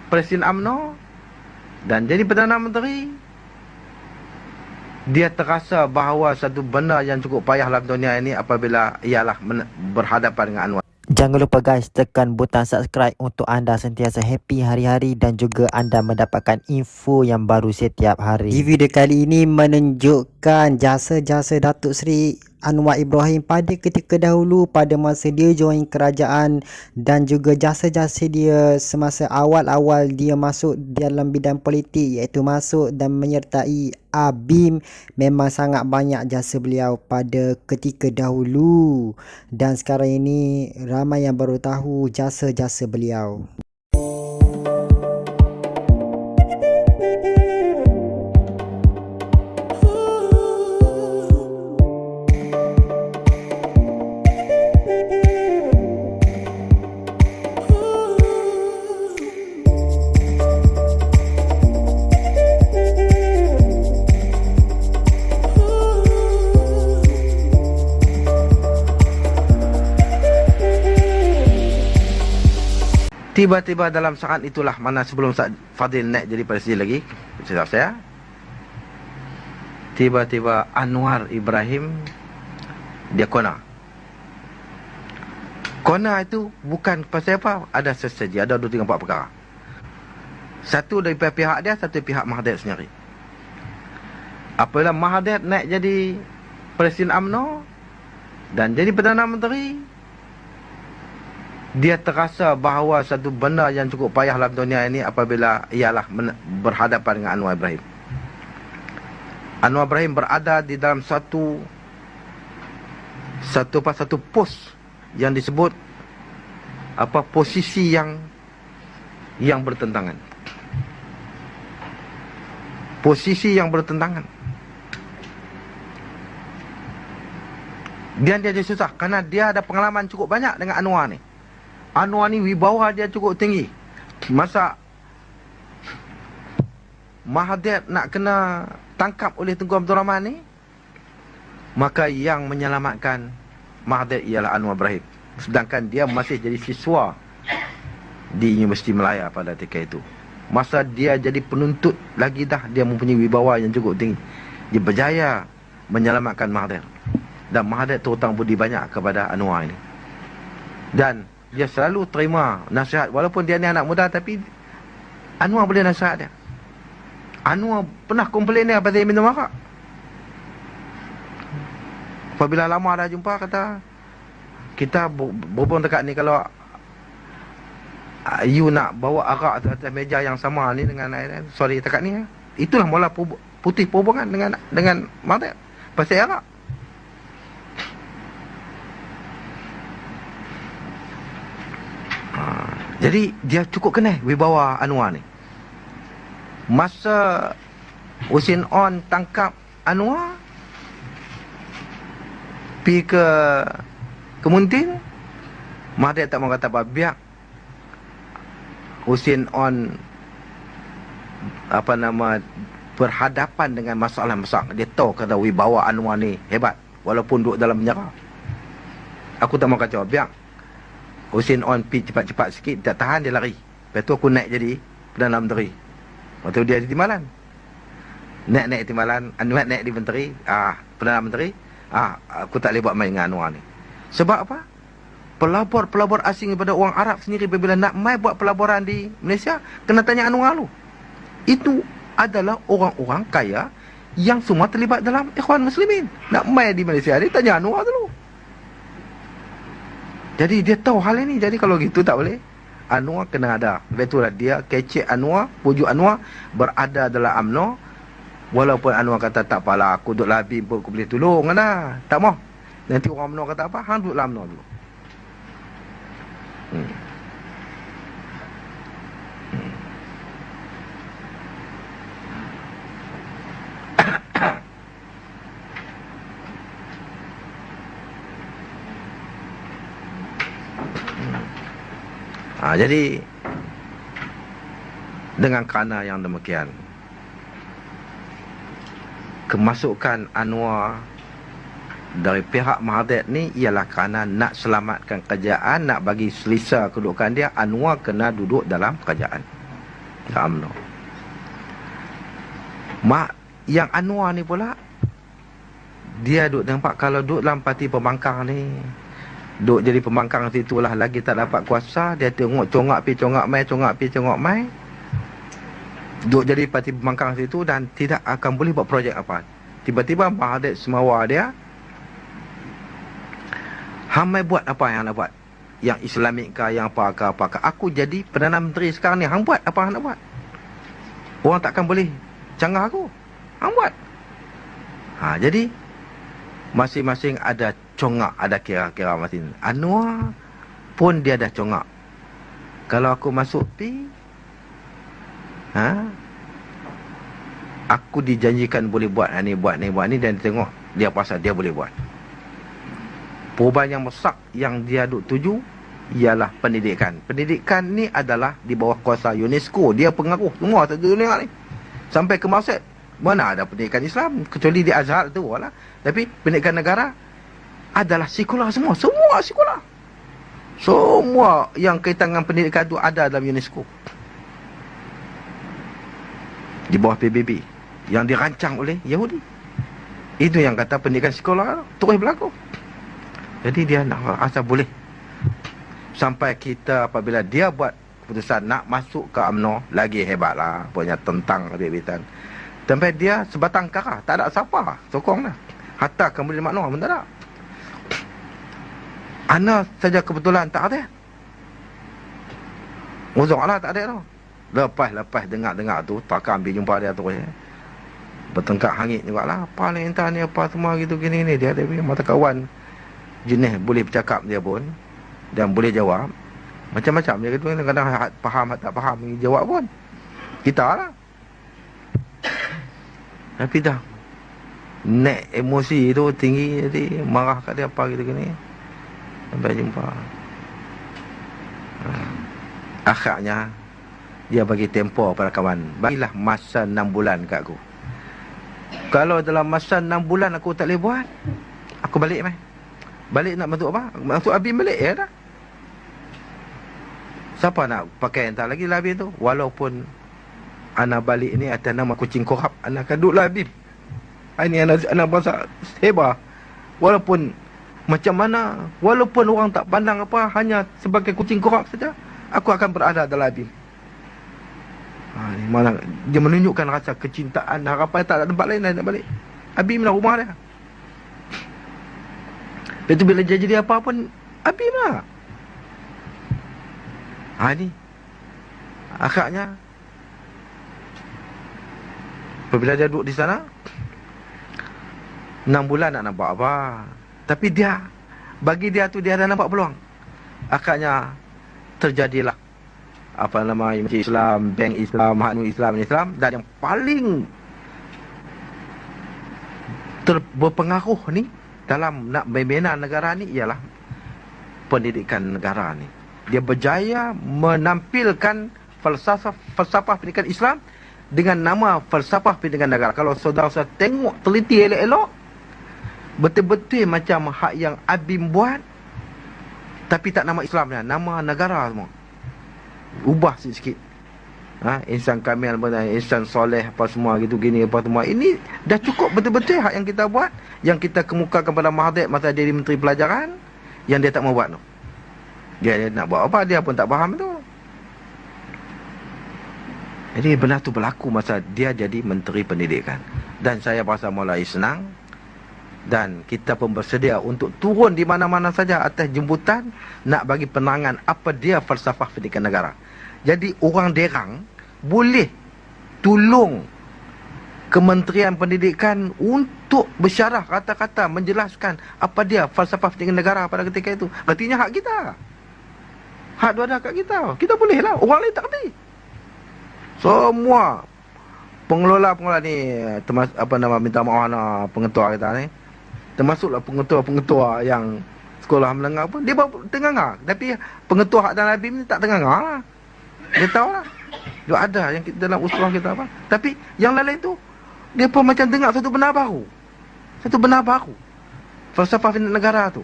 Presiden UMNO dan jadi Perdana Menteri, dia terasa bahawa satu benda yang cukup payah dalam dunia ini apabila ialah berhadapan dengan Anwar. Jangan lupa guys, tekan butang subscribe untuk anda sentiasa happy hari-hari dan juga anda mendapatkan info yang baru setiap hari. Di video kali ini menunjukkan jasa-jasa Datuk Seri Anwar Ibrahim pada ketika dahulu pada masa dia join kerajaan dan juga jasa-jasa dia semasa awal-awal dia masuk dalam bidang politik, iaitu masuk dan menyertai BIM. Memang sangat banyak jasa beliau pada ketika dahulu dan sekarang ini ramai yang baru tahu jasa-jasa beliau. Tiba-tiba dalam saat itulah, mana sebelum Fadil naik jadi presiden lagi, silap saya, tiba-tiba Anwar Ibrahim dia kona. Kona itu bukan pasal apa, ada sesaji, ada 2, 3, 4 perkara. Satu dari pihak dia, satu pihak Mahathir sendiri. Apabila Mahathir naik jadi presiden UMNO dan jadi Perdana Menteri, dia terasa bahawa satu benda yang cukup payah dalam dunia ini apabila ialah berhadapan dengan Anwar Ibrahim. Anwar Ibrahim berada di dalam satu pos yang disebut posisi yang bertentangan. Posisi yang bertentangan. Dan dia jadi susah kerana dia ada pengalaman cukup banyak dengan Anwar ni. Anwar ni wibawa dia cukup tinggi. Masa Mahathir nak kena tangkap oleh Tunku Abdul Rahman ni, maka yang menyelamatkan Mahathir ialah Anwar Ibrahim. Sedangkan dia masih jadi siswa di Universiti Melaya pada ketika itu. Masa dia jadi penuntut lagi dah, dia mempunyai wibawa yang cukup tinggi. Dia berjaya menyelamatkan Mahathir. Dan Mahathir terhutang budi banyak kepada Anwar ini. Dan dia selalu terima nasihat, walaupun dia ni anak muda, tapi Anwar boleh nasihat dia. Anwar pernah komplain dia pasal minum arak. Apabila lama dah jumpa, kata kita berhubung dekat ni, kalau you nak bawa arak atas meja yang sama ni dengan sorry dekat ni, itulah mula putih perhubungan dengan Mahathir pasal arak. Jadi dia cukup kena wibawa Anwar ni. Masa Husin On tangkap Anwar, pergi ke Muntin, Mahathir tak mau kata apa, biar Husin On berhadapan dengan masalah-masalah. Dia tahu kata wibawa Anwar ni hebat walaupun duduk dalam penjara. Aku tak mau kacau, biar Husin On pergi cepat-cepat sikit, tak tahan dia lari. Lepas tu aku naik jadi Perdana Menteri. Lepas tu dia di Timbalan. Naik Timbalan, Anwar naik di Menteri, Perdana Menteri. Aku tak boleh buat main dengan Anwar ni. Sebab apa? Pelabur asing daripada orang Arab sendiri bila nak mai buat pelaburan di Malaysia, kena tanya Anwar lu. Itu adalah orang-orang kaya yang semua terlibat dalam Ikhwan Muslimin. Nak mai di Malaysia, dia tanya Anwar dulu. Jadi dia tahu hal ini. Jadi kalau gitu tak boleh. Anwar kena ada. Lepas itulah dia kecek Anwar, pujuk Anwar berada dalam UMNO. Walaupun Anwar kata tak apalah, aku duduk labim pun aku boleh tolong kan. Tak mau. Nanti orang UMNO kata apa? Hang duduk dalam UMNO dulu. Jadi dengan kerana yang demikian, kemasukan Anwar dari pihak Mahathir ni ialah kerana nak selamatkan kerajaan, nak bagi selesa kedudukan dia. Anwar kena duduk dalam kerajaan. UMNO. Mak yang Anwar ni pula, dia duk nampak kalau duk dalam parti pembangkang ni, duk jadi pembangkang situ lah, lagi tak dapat kuasa, dia tengok congak pi congak mai, congak pi congak mai, duk jadi parti pembangkang situ dan tidak akan boleh buat projek apa. Tiba-tiba Mahathir Semawa dia hamai buat apa yang nak buat, yang Islamik ke, yang apa ke. Aku jadi Perdana Menteri sekarang ni, hang buat apa hang nak buat. Orang takkan boleh canggah aku, hang buat. Jadi masing-masing ada congak, ada kira-kira masing. Anwar pun dia dah congak. Kalau aku masuk pi, aku dijanjikan boleh buat ni, buat ni, dan tengok dia pasal dia boleh buat. Perubahan yang besar yang dia duk tuju ialah pendidikan. Pendidikan ni adalah di bawah kuasa UNESCO. Dia pengaruh semua satu dunia ni. Sampai ke Mesir, mana ada pendidikan Islam kecuali di Azhar tu lah. Tapi pendidikan negara adalah sekolah semua. Semua sekolah. Semua yang kaitan dengan pendidikan tu ada dalam UNESCO. Di bawah PBB yang dirancang oleh Yahudi. Itu yang kata pendidikan sekolah terus berlaku. Jadi dia nak asal boleh. Sampai kita apabila dia buat keputusan nak masuk ke UMNO, lagi hebatlah punya tentang kebibitan. Sampai dia sebatang kara, tak ada siapa sokong dah. Hatta kemudian makna pun tak ada. Ana saja kebetulan tak ada. Uzur lah tak ada tu. Lepas dengar tu, takkan ambil jumpa dia terus. Bertengkar hangit juga lah. Apa ni entah ni apa semua gitu gini ni. Dia mata kawan jenis boleh bercakap dia pun. Dan boleh jawab. Macam-macam dia kata, kadang-kadang faham tak faham jawab pun. Kita lah. Tapi dah naik emosi tu tinggi, jadi marah kat dia apa gitu gini. Sampai jumpa. Akhirnya dia bagi tempoh pada kawan. Bagilah masa 6 bulan kat aku. Kalau dalam masa 6 bulan aku tak boleh buat, aku balik mai. Balik nak masuk apa? Masuk Abim balik ya dah. Siapa nak pakai entah lagi lah Abim tu. Walaupun anak balik ni atas nama kucing korap, anak akan duduk lah Abim. Ini anak bangsa hebat. Walaupun macam mana, walaupun orang tak pandang apa, hanya sebagai kucing korap saja, aku akan berada dalam Abim. Ni mana dia menunjukkan rasa kecintaan, harapan tak ada tempat lain nak balik. Abim lah rumah dia. Lepas tu bila dia jadi apa pun, Abim lah. Ni akhirnya apabila dia duduk di sana 6 bulan nak nampak apa. Tapi dia, bagi dia tu dia dah nampak peluang. Akhirnya terjadilah apa nama Islam, Bank Islam, Hanu Islam, dan yang paling berpengaruh ni dalam nak membina negara ni ialah pendidikan negara ni. Dia berjaya menampilkan falsafah pendidikan Islam dengan nama falsafah pendidikan negara. Kalau saudara-saudara tengok teliti elok-elok, betul-betul macam hak yang Abim buat, tapi tak nama Islamnya, nama negara semua. Ubah sikit. Insan kamil, insan soleh, apa semua gitu gini, apa semua. Ini dah cukup betul-betul hak yang kita buat, yang kita kemukakan pada Mahathir masa jadi Menteri Pelajaran, yang dia tak mau buat tu. Dia nak buat apa, dia pun tak faham tu. Jadi benda tu berlaku masa dia jadi Menteri Pendidikan. Dan saya rasa mulai senang. Dan kita pun bersedia untuk turun di mana-mana saja atas jemputan nak bagi penerangan apa dia falsafah pendidikan negara. Jadi orang derang boleh tolong Kementerian Pendidikan untuk bersyarah kata-kata menjelaskan apa dia falsafah pendidikan negara pada ketika itu. Artinya hak kita. Hak tu ada kat kita. Kita boleh lah. Orang lain tak kerti. Semua pengelola ni, minta maaf lah pengetua kita ni. Termasuklah pengetua-pengetua yang sekolah menengah pun, dia baru tengah. Tapi pengetua hak dalam Abim ni tak tengah lah. Dia tahu lah. Dia ada yang dalam usulah kita apa. Tapi yang lain tu, dia pun macam dengar satu benda baru. Satu benda baru. Falsafah negara tu.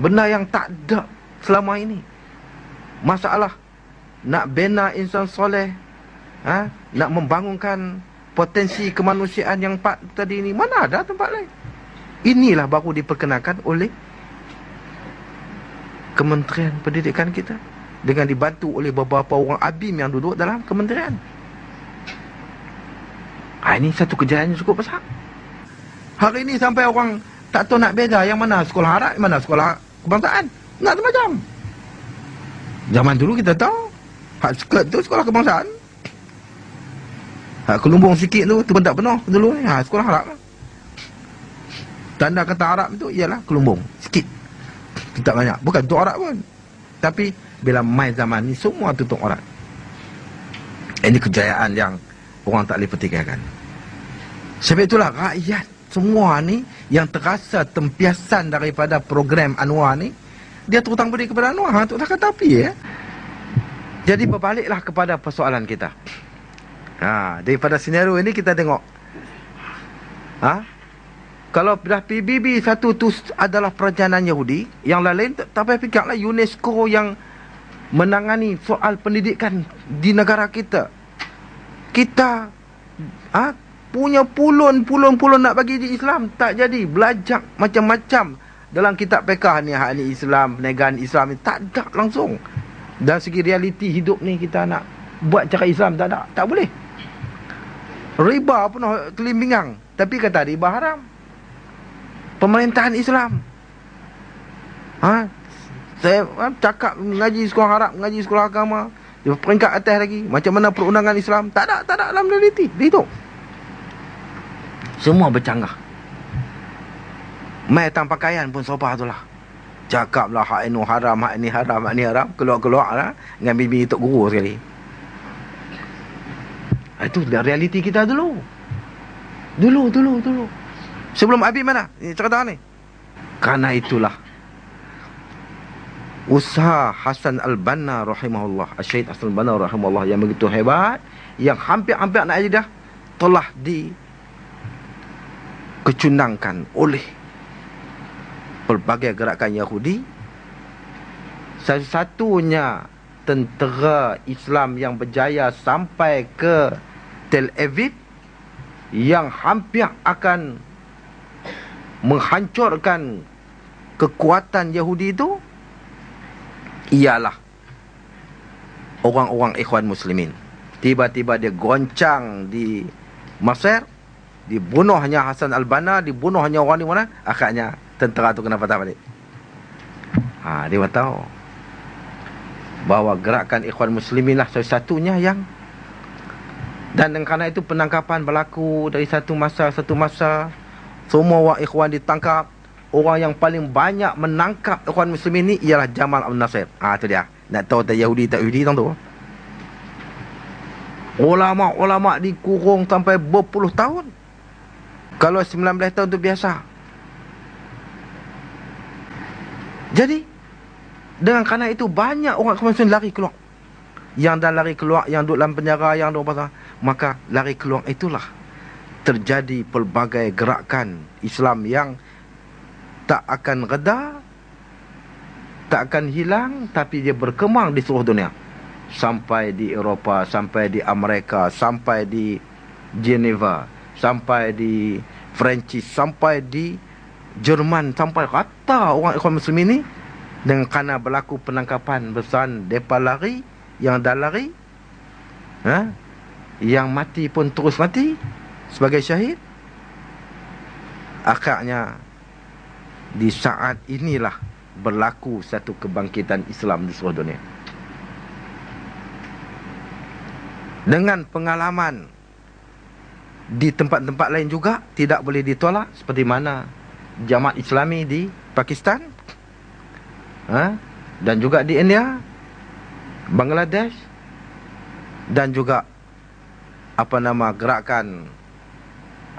Benda yang tak ada selama ini. Masalah nak bina insan soleh, nak membangunkan potensi kemanusiaan yang empat tadi ni, mana ada tempat lain. Inilah baru diperkenalkan oleh Kementerian Pendidikan kita, dengan dibantu oleh beberapa orang abim yang duduk dalam kementerian. Ini satu kejayaan yang cukup besar. Hari ini sampai orang tak tahu nak beza yang mana sekolah Arab, yang mana sekolah kebangsaan. Nak macam. Zaman dulu kita tahu hak skirt tu sekolah kebangsaan. Hak kelumbung sikit tu pun tak penuh dulu ni. Sekolah Arab lah. Tanda kata Arab tu ialah kelumbung sikit. Tak banyak. Bukan tutup Arab pun. Tapi bila mai zaman ni semua tutup Arab. Ini kejayaan yang orang tak boleh pertikaikan. Sebab itulah rakyat semua ni yang terasa tempiasan daripada program Anwar ni, dia terhutang budi kepada Anwar. Untuk tak kata api ya. Jadi berbaliklah kepada persoalan kita. Daripada senario ini kita tengok. Kalau dah PBB satu tu adalah perajanan Yahudi, yang lain tak payah fikirlah UNESCO yang menangani soal pendidikan di negara kita. Kita punya pulun nak bagi di Islam, tak jadi. Belajar macam-macam dalam kitab fiqh ni, hak ni Islam, perniagaan Islam ni tak ada langsung. Dan segi realiti hidup ni kita nak buat cara Islam tak ada, tak boleh. Riba penuh kelimbingan, tapi kata riba haram. Pemerintahan Islam. Saya cakap mengaji sekolah Arab, mengaji sekolah agama, peringkat atas lagi. Macam mana perundangan Islam? Tak ada dalam realiti. Dia hidup. Semua bercanggah. Mai tang pakaian pun sopa tu lah. Cakaplah hak ini haram, hak ini haram, hak ini haram. Keluar-keluar lah dengan bibi tok guru sekali. Itu realiti kita dulu. Dulu. Sebelum Habib mana? Ini cerita ni. Karena itulah usaha Hasan al-Banna rahimahullah, Syed Hasan al-Banna rahimahullah yang begitu hebat, yang hampir-hampir nak jadi dah, telah dikecundangkan oleh pelbagai gerakan Yahudi. Satu-satunya tentera Islam yang berjaya sampai ke Tel Aviv, yang hampir akan menghancurkan kekuatan Yahudi itu, ialah orang-orang Ikhwan Muslimin. Tiba-tiba dia goncang di Mesir, dibunuhnya Hasan al-Banna, dibunuhnya orang di mana, akhirnya tentera tu kena patah balik. Dia tahu bahawa gerakan Ikhwan Muslimin lah satu-satunya yang, dan kerana itu penangkapan berlaku dari satu masa. Semua orang Ikhwan ditangkap. Orang yang paling banyak menangkap Ikhwan Muslimin ni ialah Jamal Abdel Nasser. Itu dia. Nak tahu tak Yahudi tak Yahudi tu. Ulama-ulama dikurung sampai berpuluh tahun. Kalau 19 tahun tu biasa. Jadi dengan kerana itu banyak orang Ikhwan Muslimin lari keluar. Yang dah lari keluar, yang duduk dalam penjara, yang duduk pasal, maka lari keluar itulah terjadi pelbagai gerakan Islam yang tak akan reda, tak akan hilang, tapi dia berkembang di seluruh dunia. Sampai di Eropah, sampai di Amerika, sampai di Geneva, sampai di Perancis, sampai di Jerman, sampai rata orang Ikhwan Muslimin ni, dengan kerana berlaku penangkapan besar, mereka lari, yang dah lari, yang mati pun terus mati sebagai syahid. Akhirnya di saat inilah berlaku satu kebangkitan Islam di seluruh dunia. Dengan pengalaman di tempat-tempat lain juga tidak boleh ditolak, seperti mana Jamaat Islami di Pakistan, dan juga di India, Bangladesh, dan juga gerakan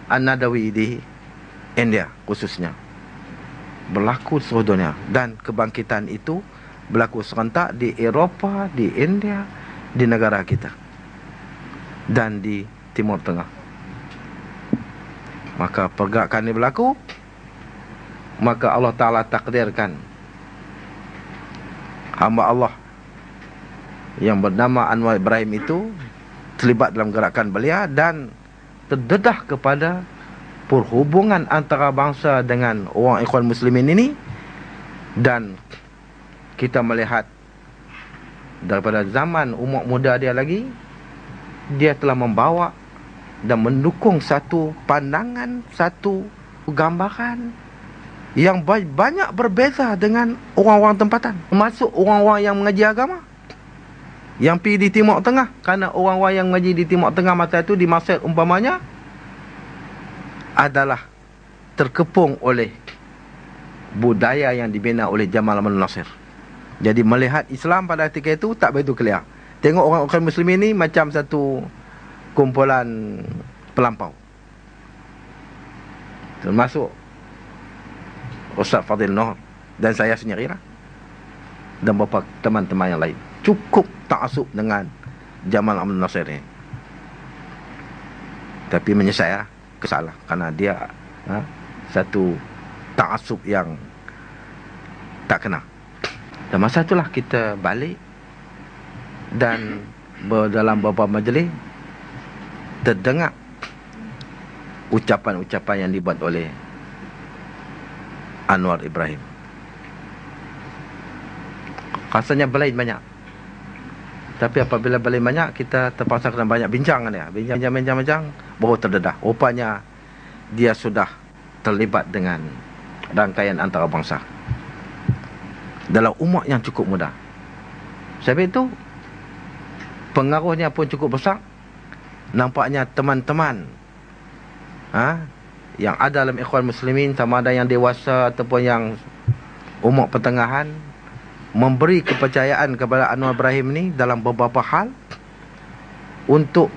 An-Nadawi di India khususnya, berlaku di seluruh dunia. Dan kebangkitan itu berlaku serentak di Eropah, di India, di negara kita, dan di Timur Tengah. Maka pergerakan ini berlaku, maka Allah Ta'ala takdirkan hamba Allah yang bernama Anwar Ibrahim itu terlibat dalam gerakan belia dan terdedah kepada perhubungan antara bangsa dengan orang Ikhwan Muslimin ini. Dan kita melihat daripada zaman umat muda dia lagi, dia telah membawa dan mendukung satu pandangan, satu gambaran yang banyak berbeza dengan orang-orang tempatan, termasuk orang-orang yang mengaji agama yang pergi di Timur Tengah. Kerana orang-orang yang mengaji di Timur Tengah masa itu, di Mesir umpamanya, adalah terkepung oleh budaya yang dibina oleh Jamal Abdul Nasir. Jadi melihat Islam pada ketika itu tak begitu clear. Tengok orang-orang Muslim ini macam satu kumpulan pelampau, termasuk Ustaz Fadil Noh dan saya sendirilah, dan beberapa teman-teman yang lain cukup ta'asub dengan Jamal Abdul Nasir ini. Tapi menyesal kesalah kerana dia satu ta'asub yang tak kena. Dan masa itulah kita balik dan dalam beberapa majlis terdengar ucapan-ucapan yang dibuat oleh Anwar Ibrahim. Rasanya belain banyak. Tapi apabila belain banyak, kita terpaksa kena banyak bincang dengan dia. Bincang, baru terdedah. Rupanya dia sudah terlibat dengan rangkaian antarabangsa dalam umur yang cukup muda. Sebab itu pengaruhnya pun cukup besar. Nampaknya teman-teman yang ada dalam Ikhwan Muslimin, sama ada yang dewasa ataupun yang umur pertengahan, memberi kepercayaan kepada Anwar Ibrahim ni dalam beberapa hal untuk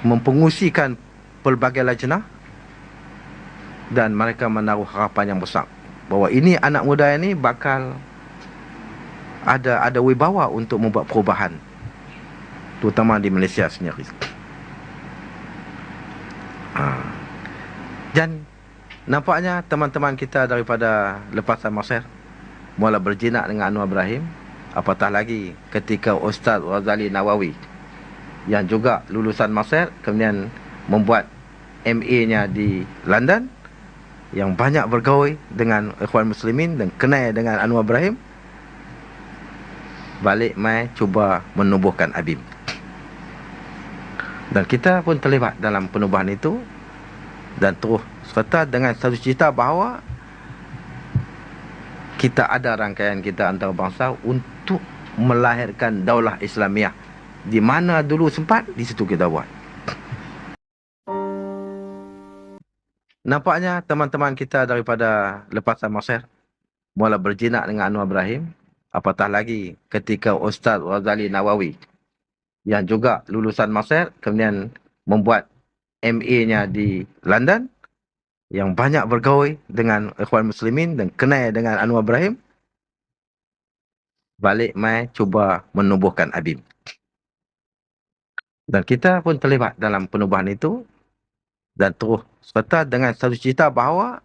mempengusikan pelbagai lajnah, dan mereka menaruh harapan yang besar bahawa ini anak muda ini bakal ada wibawa untuk membuat perubahan, terutama di Malaysia sendiri. Dan nampaknya teman-teman kita daripada lepasan Mesir mula berjinak dengan Anwar Ibrahim. Apatah lagi ketika Ustaz Razali Nawawi yang juga lulusan Mesir kemudian membuat MA-nya di London, yang banyak bergaul dengan Ikhwan Muslimin dan kenal dengan Anwar Ibrahim, balik mai cuba menubuhkan ABIM. Dan kita pun terlibat dalam penubuhan itu, dan terus serta dengan satu cita bahawa kita ada rangkaian kita antarabangsa untuk melahirkan daulah Islamiah. Di mana dulu sempat, di situ kita buat. Nampaknya teman-teman kita daripada lepasan Mesir mula berjinak dengan Anwar Ibrahim. Apatah lagi ketika Ustaz Razali Nawawi yang juga lulusan Mesir kemudian membuat MA-nya di London, yang banyak bergaul dengan Ikhwan Muslimin dan kenal dengan Anwar Ibrahim, balik mai cuba menubuhkan ABIM. Dan kita pun terlibat dalam penubuhan itu, dan terus serta dengan satu cita bahawa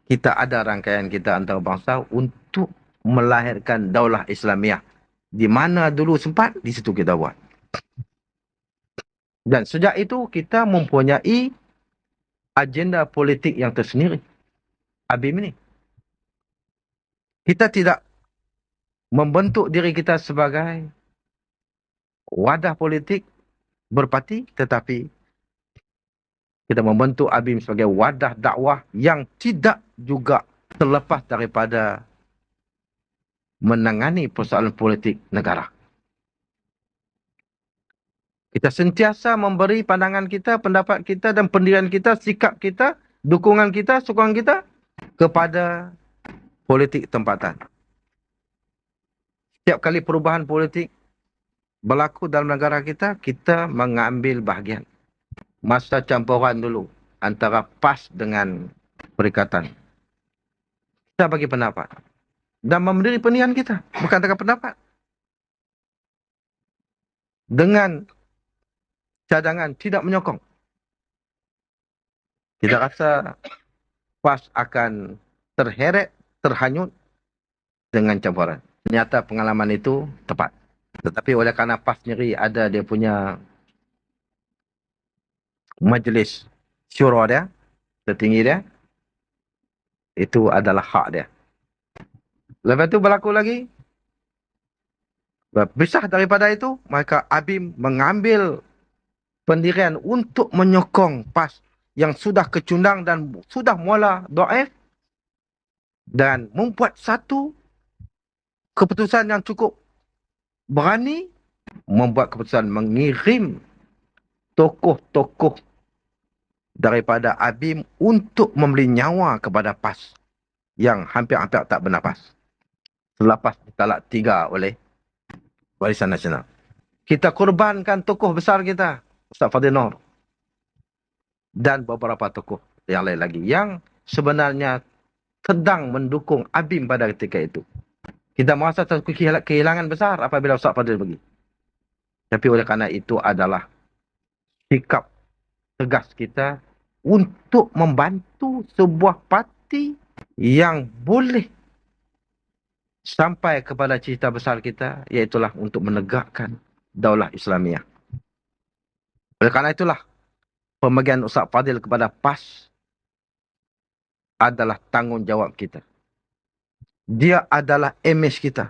kita ada rangkaian kita antarabangsa untuk melahirkan daulah Islamiah. Di mana dulu sempat, di situ kita buat. Dan sejak itu kita mempunyai agenda politik yang tersendiri, ABIM ini. Kita tidak membentuk diri kita sebagai wadah politik berparti, tetapi kita membentuk ABIM sebagai wadah dakwah yang tidak juga terlepas daripada menangani persoalan politik negara. Kita sentiasa memberi pandangan kita, pendapat kita dan pendirian kita, sikap kita, dukungan kita, sokongan kita kepada politik tempatan. Setiap kali perubahan politik berlaku dalam negara kita, kita mengambil bahagian. Masa campuran dulu antara PAS dengan Perikatan, kita bagi pendapat dan memberi pendirian kita, bukan dengan pendapat, dengan cadangan tidak menyokong. Kita rasa PAS akan terheret, terhanyut dengan campuran. ternyata pengalaman itu tepat. Tetapi oleh kerana PAS sendiri ada dia punya majlis syura dia, tertinggi dia, itu adalah hak dia. Lepas tu berlaku lagi, berpisah daripada itu, maka ABIM mengambil pendirian untuk menyokong PAS yang sudah kecundang dan sudah mula dhaif dan membuat satu keputusan yang cukup berani, membuat keputusan mengirim tokoh-tokoh daripada ABIM untuk memberi nyawa kepada PAS yang hampir-hampir tak bernafas selepas ditalak 3 oleh Barisan Nasional. Kita korbankan tokoh besar kita, Ustaz Fadil Noor, dan beberapa tokoh yang lain lagi yang sebenarnya sedang mendukung ABIM pada ketika itu. Kita merasa kehilangan besar apabila Ustaz Fadil pergi. Tapi oleh kerana itu adalah sikap tegas kita untuk membantu sebuah parti yang boleh sampai kepada cita besar kita, iaitulah untuk menegakkan Daulah Islamiah. Oleh kerana itulah, pemegang Ustaz Fadil kepada PAS adalah tanggungjawab kita. Dia adalah imej kita.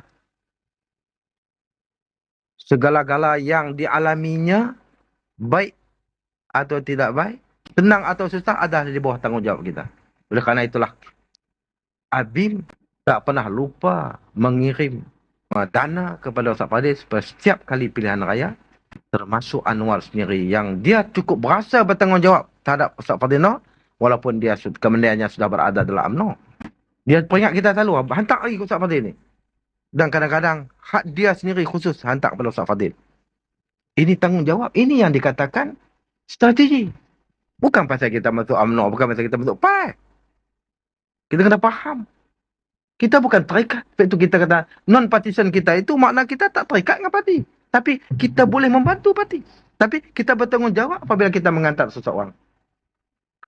Segala-gala yang dialaminya, baik atau tidak baik, senang atau susah, adalah di bawah tanggungjawab kita. Oleh kerana itulah, ABIM tak pernah lupa mengirim dana kepada Ustaz Fadil setiap kali pilihan raya, termasuk Anwar sendiri yang dia cukup berasa bertanggungjawab terhadap Ustaz Fadil Noor, walaupun dia kementeriannya sudah berada dalam UMNO. Dia peringat kita selalu, hantar lagi ke Ustaz Fadil ni. Dan kadang-kadang hak dia sendiri khusus hantar kepada Ustaz Fadil. Ini tanggungjawab, ini yang dikatakan strategi. Bukan pasal kita masuk UMNO, bukan pasal kita masuk PAS. Kita kena faham. Kita bukan terikat. Sebab itu kita kata non-partisan kita itu makna kita tak terikat dengan parti. Tapi kita boleh membantu parti. Tapi kita bertanggungjawab apabila kita menghantar seseorang.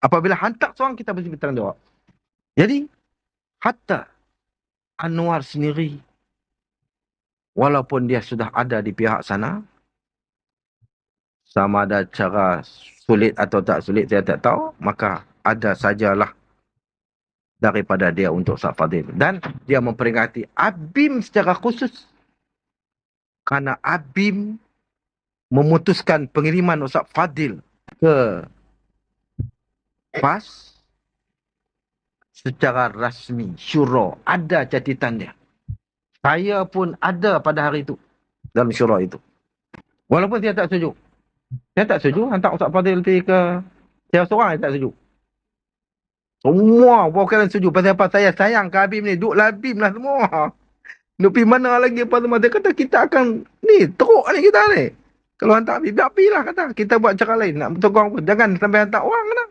Apabila hantar seorang, kita mesti bertanggungjawab. Jadi, hatta Anwar sendiri, walaupun dia sudah ada di pihak sana, sama ada cara sulit atau tak sulit, saya tak tahu, maka ada sajalah daripada dia untuk Ustaz Fadil. Dan dia memperingati ABIM secara khusus. Kerana ABIM memutuskan pengiriman Ustaz Fadil ke PAS secara rasmi, syura. Ada catatan dia. Saya pun ada pada hari itu, dalam syura itu. Walaupun saya tak setuju. Saya tak setuju hantar Ustaz Fadil pergi ke... Saya seorang yang tak setuju. Semua perwakilan setuju. Pasal apa? Saya sayang ke ABIM ni. Duduklah ABIM lah semua. Nak pergi mana lagi apa semua. Dia kata kita akan ni, teruk ni kita ni. Kalau hantar ABIM, biar pergi lah kata. Kita buat cara lain. Nak bertokong pun. Jangan sampai hantar orang kata.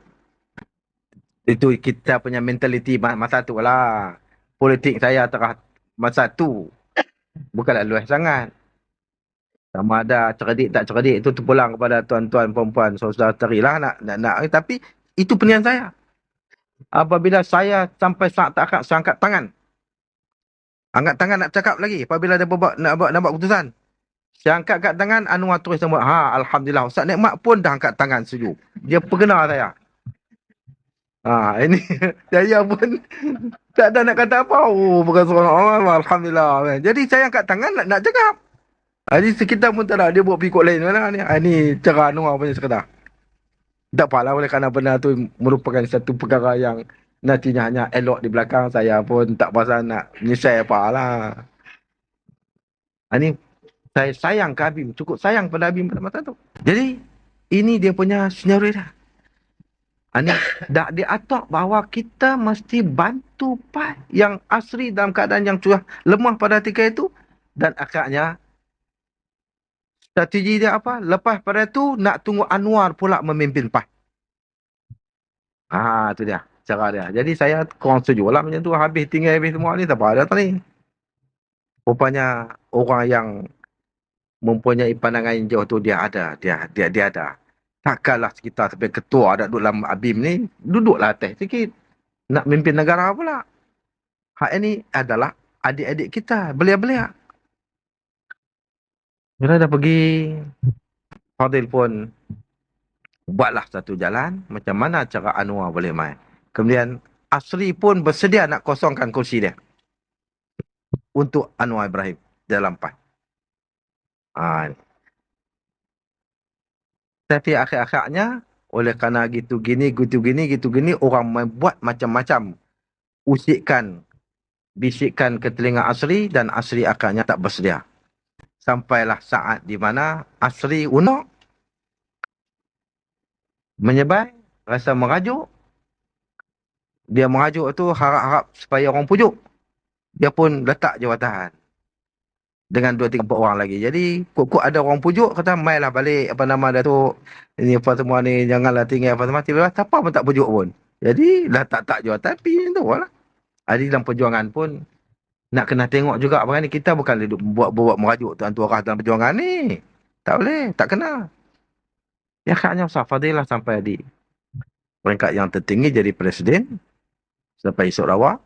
Itu kita punya mentaliti masa tu lah. Politik saya terah masa tu. Bukanlah luas sangat. Sama ada cerdik tak cerdik itu terpulang kepada tuan-tuan, perempuan, saudara-saudari lah nak. Tapi itu pilihan saya. Apabila saya sampai saat tak akan, saya angkat tangan. Angkat tangan nak cakap lagi. Apabila dia nak buat keputusan. Saya angkat kat tangan, Anwar terus buat. Alhamdulillah. Ustaz Nikmat pun dah angkat tangan setuju. Dia perkenal saya. Ini saya pun tak ada nak kata apa. Bukan seorang Alhamdulillah. Jadi saya angkat tangan nak cakap. Jadi sekitar pun tak ada. Dia buat pikuk lain mana ni. Ini cara Anwar punya sekedar. Tak apalah oleh kerana benda tu merupakan satu perkara yang nantinya hanya elok di belakang, saya pun tak pasal nak menyesal apalah. Ini saya sayang ke ABIM, cukup sayang pada ABIM pada masa tu. Jadi ini dia punya senario dah. Ini dah diatur bahawa kita mesti bantu PAS yang asri dalam keadaan yang sudah lemah pada ketika itu. Dan akhirnya strategi dia apa? Lepas pada tu nak tunggu Anwar pula memimpin PAS. Itu dia cara dia. Jadi saya kurang setuju lah macam tu. Habis semua ni tak apa ada ni. Rupanya orang yang mempunyai pandangan yang jauh tu dia ada. Dia ada. Takkanlah kita sampai ketua ada duduk dalam ABIM ni, duduklah atas sikit. Nak mimpin negara pula. Hak ini adalah adik-adik kita, belia-belia. Bila dah pergi, Fadil pun buatlah satu jalan, macam mana cara Anwar boleh main. Kemudian Asri pun bersedia nak kosongkan kursi dia untuk Anwar Ibrahim dalam PAN. Tapi akhir-akhirnya, oleh kerana gitu gini, orang membuat macam-macam bisikkan ke telinga Asri, dan Asri akhirnya tak bersedia. Sampailah saat di mana Asri unuk, menyebai, rasa merajuk. Dia merajuk tu harap-harap supaya orang pujuk. Dia pun letak jawatan dengan 2-3 orang lagi. Jadi kok ada orang pujuk, kata mailah balik apa nama Datuk, ini apa semua ni, janganlah tinggal apa semua. Tiba-tiba siapa pun tak pujuk pun. Jadi dah tak jawatan pi tu lah. Jadi dalam perjuangan pun nak kena tengok juga apa ni, kita bukan buat merajuk tuan-tuan orang dalam perjuangan ni. Tak boleh, tak kena. Ya akhirnya Fadilah sampai di peringkat yang tertinggi, jadi presiden sampai esok rawa.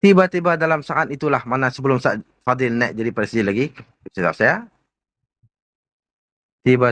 Tiba-tiba dalam saat itulah, mana sebelum Fadil naik jadi presiden lagi, cerita saya, tiba